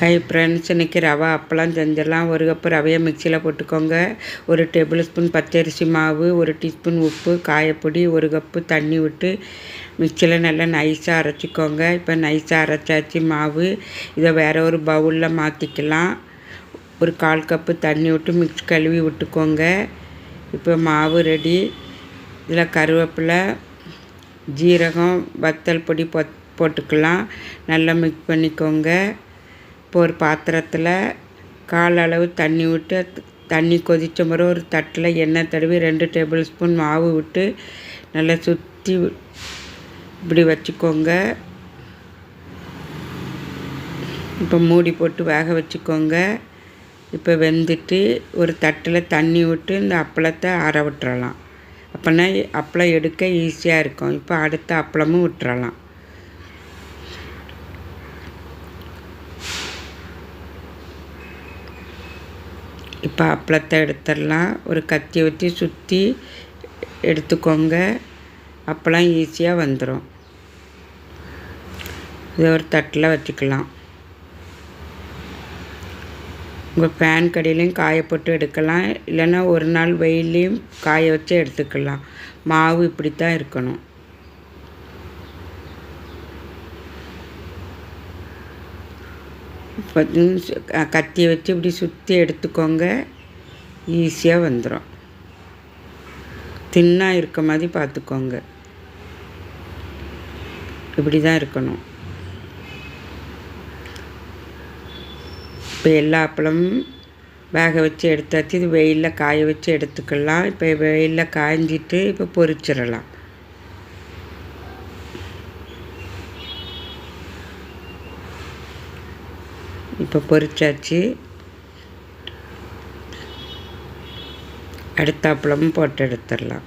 Hi friends, இன்றைக்கி ரவா அப்பளம் செஞ்சிடலாம். ஒரு கப்பு ரவையை மிக்சியில் போட்டுக்கோங்க. ஒரு டேபிள் ஸ்பூன் பச்சரிசி மாவு, ஒரு டீஸ்பூன் உப்பு, காயப்பொடி, ஒரு கப்பு தண்ணி விட்டு மிக்சியில் நல்லா நைஸாக அரைச்சிக்கோங்க. இப்போ நைஸாக அரைச்சாச்சு மாவு. இதை வேறு ஒரு பவுலில் மாற்றிக்கலாம். ஒரு 1/4 கப்பு தண்ணி விட்டு மிக்ஸ் கழுவி விட்டுக்கோங்க. இப்போ மாவு ரெடி. இதில் கருவேப்பிலை, ஜீரகம், வத்தல் பொடி போட்டுக்கலாம். நல்லா மிக்ஸ் பண்ணிக்கோங்க. இப்போ ஒரு பாத்திரத்தில் 1/4 அளவு தண்ணி விட்டு தண்ணி கொதித்த பிறகு ஒரு தட்டில் எண்ணெய் தடவி 2 டேபிள் ஸ்பூன் மாவு விட்டு நல்லா சுற்றி இப்படி வச்சுக்கோங்க. இப்போ மூடி போட்டு வேக வச்சுக்கோங்க. இப்போ வெந்துட்டு ஒரு தட்டில் தண்ணி விட்டு இந்த அப்பளத்தை ஆற விட்டுறலாம். அப்போனா அப்பளம் எடுக்க ஈஸியாக இருக்கும். இப்போ அடுத்த அப்பளமும் விட்டுறலாம். இப்போ அப்பளத்தை எடுத்துடலாம். ஒரு கத்தி வச்சு சுற்றி எடுத்துக்கோங்க. அப்பளம் ஈஸியாக வந்துடும். இதை ஒரு தட்டில் வச்சுக்கலாம். உங்கள் பேன் கடையிலையும் காய போட்டு எடுக்கலாம். இல்லைன்னா ஒரு நாள் வெயிலையும் காய வச்சு எடுத்துக்கலாம். மாவு இப்படி தான் இருக்கணும். இப்போ கத்தியை வச்சு இப்படி சுற்றி எடுத்துக்கோங்க. ஈஸியாக வந்துடும். தின்னாக இருக்க மாதிரி பார்த்துக்கோங்க. இப்படி தான் இருக்கணும். இப்போ எல்லா அப்பளமும் வேக வச்சு எடுத்தாச்சு. இது வெயிலில் காய வச்சு எடுத்துக்கலாம். இப்போ வெயிலில் காய்ஞ்சிட்டு இப்போ பொரிச்சிடலாம். இப்போ பொரிச்சாச்சு. அடுத்த அப்பளமும் போட்டு எடுத்துடலாம்.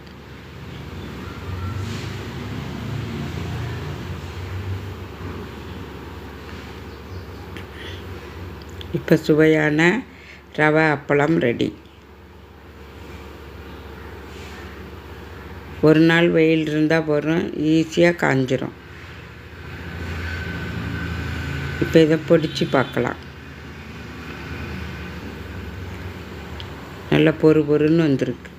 இப்போ சுவையான ரவை அப்பளம் ரெடி. ஒரு நாள் வெயில் இருந்தால் போதும், ஈஸியாக காஞ்சிரும். இப்போ இதை பொடிச்சு பார்க்கலாம். நல்லா பொறுன்னு வந்திருக்கு.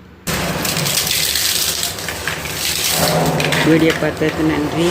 வீடியோ பார்த்ததுக்கு நன்றி.